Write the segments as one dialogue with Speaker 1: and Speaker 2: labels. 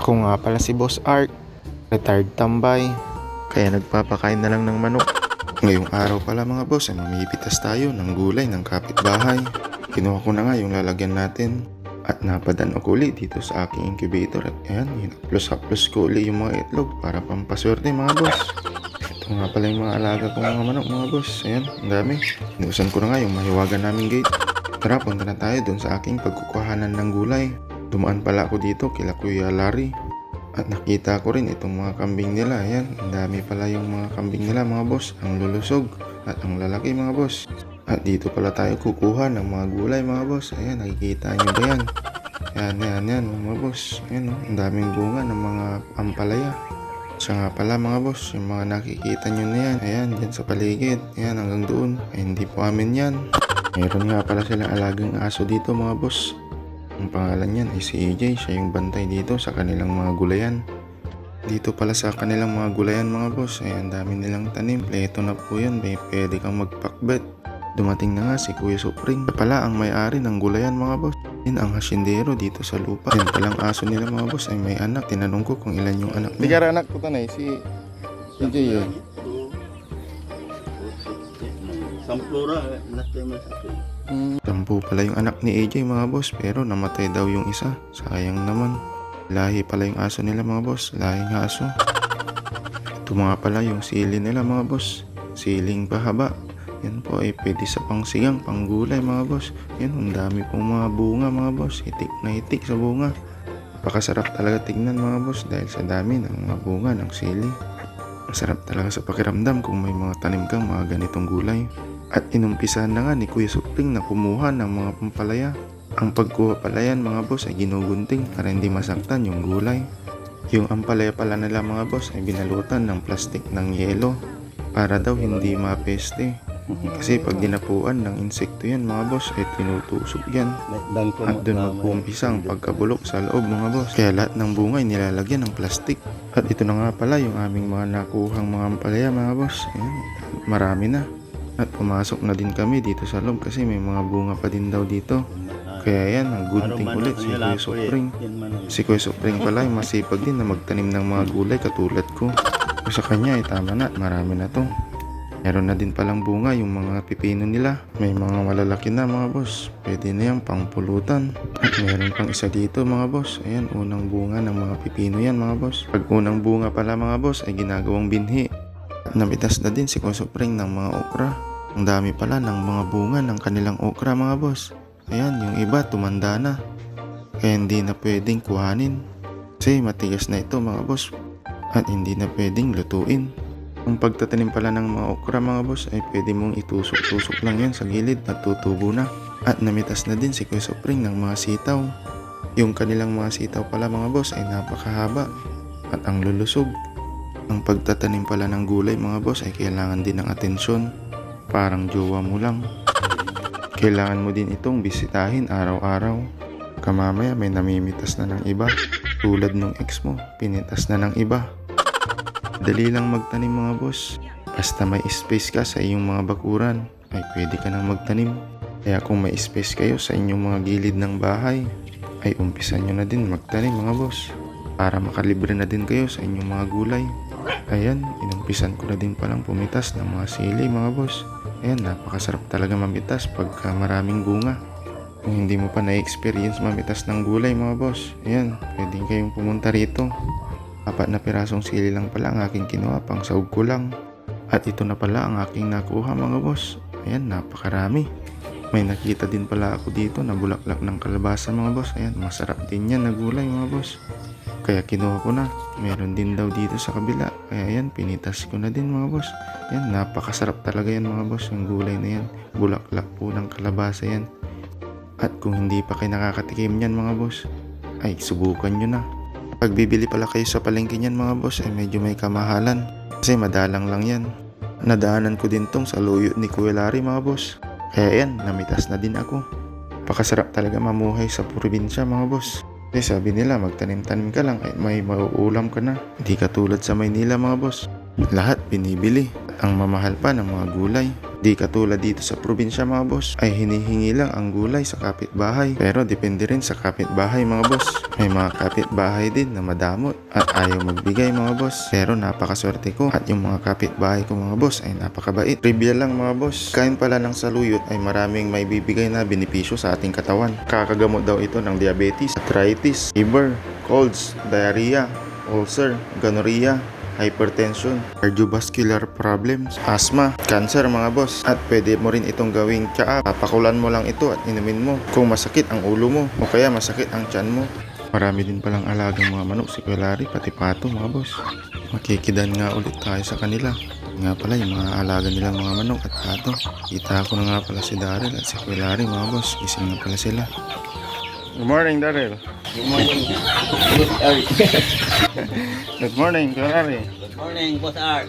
Speaker 1: Ako nga pala si Boss Art, retired tambay, kaya nagpapakain na lang ng manok. Ngayong araw pala mga boss ay mamipitas tayo ng gulay ng kapitbahay. Kinuha ko na nga yung lalagyan natin at napadaan ko ulit dito sa aking incubator at ayan, hinaplos-haplos ko ulit yung mga itlog para pampaswerte mga boss. Ito nga pala yung mga alaga kong mga manok mga boss. Ayan, ang dami. Inuusan ko na nga yung mahiwagan naming gate. Tara, punta na tayo dun sa aking pagkukuhanan ng gulay. Dumaan pala ako dito kila Kuya Larry. At nakita ko rin itong mga kambing nila. Ayan, ang dami pala yung mga kambing nila mga boss. Ang lulusog at ang lalaki mga boss. At dito pala tayo kukuha ng mga gulay mga boss. Ayan, nakikita nyo ba yan? Yan mga boss. Ayan, ang daming bunga ng mga ampalaya. Siya nga pala mga boss, yung mga nakikita nyo na yan. Ayan, dyan sa paligid. Ayan, hanggang doon. Ay, hindi po amin yan. Meron nga pala silang alagang aso dito mga boss. Ang pangalan niyan ay si AJ, siya yung bantay dito sa kanilang mga gulayan. Dito pala sa kanilang mga gulayan mga boss, ay ang dami nilang tanim. Pleto na po yan, pwede kang magpakbet. Dumating na nga si Kuya Supring. Siya pala ang may-ari ng gulayan mga boss. Yan ang hasyendero dito sa lupa. Yan palang aso nila mga boss ay may anak. Tinanong ko kung ilan yung anak niya. Tigara anak ko tanay, si AJ yun.
Speaker 2: Samplura, natay masakit.
Speaker 1: Tampo pala yung anak ni AJ mga boss, pero namatay daw yung isa. Sayang naman. Lahi pala yung aso nila mga boss, lahing aso. Ito mga pala yung sili nila mga boss, siling pahaba. Yan po ay pwede sa pangsigang, panggulay mga boss. Yan, ang dami pong mga bunga mga boss, hitik na hitik sa bunga. Napakasarap talaga tignan mga boss dahil sa dami ng mga bunga ng sili. Masarap talaga sa pakiramdam kung may mga tanim kang mga ganitong gulay. At inumpisahan na nga ni Kuya Supling na kumuha ng mga pampalaya. Ang pagkuha pala yan mga boss ay ginugunting para hindi masaktan yung gulay. Yung ampalaya pala nila mga boss ay binalutan ng plastik ng yelo para daw hindi mapeste. Kasi pag dinapuan ng insekto yan mga boss ay tinutusok yan. At doon mag-uumpisa ang pagkabulok sa loob mga boss. Kaya lahat ng bunga ay nilalagyan ng plastik. At ito na nga pala yung aming mga nakuhang mga ampalaya mga boss. Ayan, marami na. At pumasok na din kami dito sa loob kasi may mga bunga pa din daw dito. Kaya yan, ang gunting ulit si Kuya Supring. Si Kuya Supring pala ay masipag din na magtanim ng mga gulay katulad ko. Sa kanya ay tama na, marami na to. Meron na din palang bunga yung mga pipino nila. May mga malalaki na mga boss. Pwede na yan pang pulutan. At meron pang isa dito mga boss. Ayan, unang bunga ng mga pipino yan mga boss. Pag unang bunga pala mga boss ay ginagawang binhi. Napitas na din si Kuya Supring ng mga okra. Ang dami pala ng mga bunga ng kanilang okra mga boss. Ayan, yung iba tumanda na. Kaya hindi na pwedeng kuhanin. Kasi matigas na ito mga boss. At hindi na pwedeng lutuin. Ang pagtatanim pala ng mga okra mga boss ay pwede mong itusok-tusok lang yan sa gilid at tutubo na. At namitas na din si Kuya Supring ng mga sitaw. Yung kanilang mga sitaw pala mga boss ay napakahaba at ang lulusog. Ang pagtatanim pala ng gulay mga boss ay kailangan din ng atensyon. Parang jowa mo lang. Kailangan mo din itong bisitahin araw-araw. Kamamaya may namimitas na ng iba. Tulad nung ex mo, pinitas na ng iba. Dali lang magtanim mga boss. Basta may space ka sa iyong mga bakuran, ay pwede ka nang magtanim. Kaya kung may space kayo sa inyong mga gilid ng bahay, ay umpisan nyo na din magtanim mga boss. Para makalibre na din kayo sa inyong mga gulay. Ayan, inumpisan ko na din palang pumitas ng mga sili mga boss. Ayan, napakasarap talaga mamitas pagka maraming bunga. Kung hindi mo pa na-experience mamitas ng gulay mga boss, ayan, pwede kayong pumunta rito. 4 na pirasong sili lang pala ang aking kinuha, pang sahog ko lang. At ito na pala ang aking nakuha mga boss. Ayan, napakarami. May nakita din pala ako dito na bulaklak ng kalabasa mga boss. Ayan, masarap din yan na gulay mga boss. Kaya kinuha ko na. Meron din daw dito sa kabila. Kaya yan, pinitas ko na din mga boss. Yan, napakasarap talaga yan mga boss. Yung gulay na yan. Bulaklak po ng kalabasa yan. At kung hindi pa kayo nakakatikim yan mga boss, ay subukan nyo na. Pag bibili pala kayo sa palengke niyan mga boss ay medyo may kamahalan. Kasi madalang lang yan. Nadaanan ko din tong sa luyo ni Kuya Larry mga boss. Kaya yan, namitas na din ako. Pakasarap talaga mamuhay sa probinsya mga boss. Kasi sabi nila magtanim-tanim ka lang ay may mauulam ka na. Hindi katulad sa Maynila mga boss. Lahat binibili. at ang mamahal pa ng mga gulay. Di katulad dito sa probinsya mga boss, ay hinihingi lang ang gulay sa kapitbahay. Pero depende rin sa kapitbahay mga boss. May mga kapitbahay din na madamot at ayaw magbigay mga boss. Pero napakaswerte ko at yung mga kapitbahay ko mga boss ay napakabait. Trivia lang mga boss, kain pala ng saluyot ay maraming may bibigay na benepisyo sa ating katawan. Kakagamot daw ito ng diabetes, arthritis, fever, colds, diarrhea, ulcer, gonorrhea, hypertension, cardiovascular problems, asthma, cancer mga boss. At pwede mo rin itong gawing tsaa. Papakulan mo lang ito at inumin mo kung masakit ang ulo mo o kaya masakit ang tiyan mo. Marami din palang alagang mga manok si Kuya Larry, pati pato mga boss. Makikidan nga ulit tayo sa kanila. Nga pala yung mga alaga nilang mga manok at pato. Kita ko na nga pala si Daryl at si Kuya Larry mga boss. Gising na pala sila. Good morning Daryl.
Speaker 2: Good morning. Good Art.
Speaker 1: Good morning Kuya Larry.
Speaker 2: Good morning, Boss Art.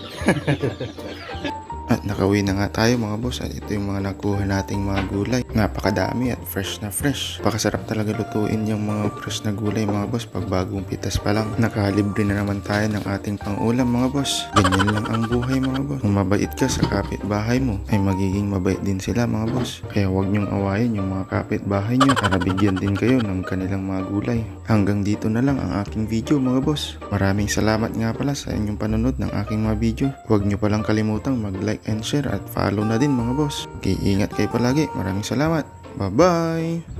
Speaker 1: At nakauwi na nga tayo mga boss at ito yung mga nakuha nating mga gulay. Napakadami at fresh na fresh. Pakasarap talaga lutuin yung mga fresh na gulay mga boss pag bagong pitas pa lang. Nakalibre na naman tayo ng ating pangulam mga boss. Ganyan lang ang buhay mga boss. Kung mabait ka sa kapitbahay mo ay magiging mabait din sila mga boss. Kaya huwag niyong awayin yung mga kapitbahay niyo para bigyan din kayo ng kanilang mga gulay. Hanggang dito na lang ang aking video mga boss. Maraming salamat nga pala sa inyong panonood ng aking mga video. Huwag niyo palang kalimutang mag-like and share at follow na din mga boss. Okay, ingat kayo palagi. Maraming salamat. Bye-bye!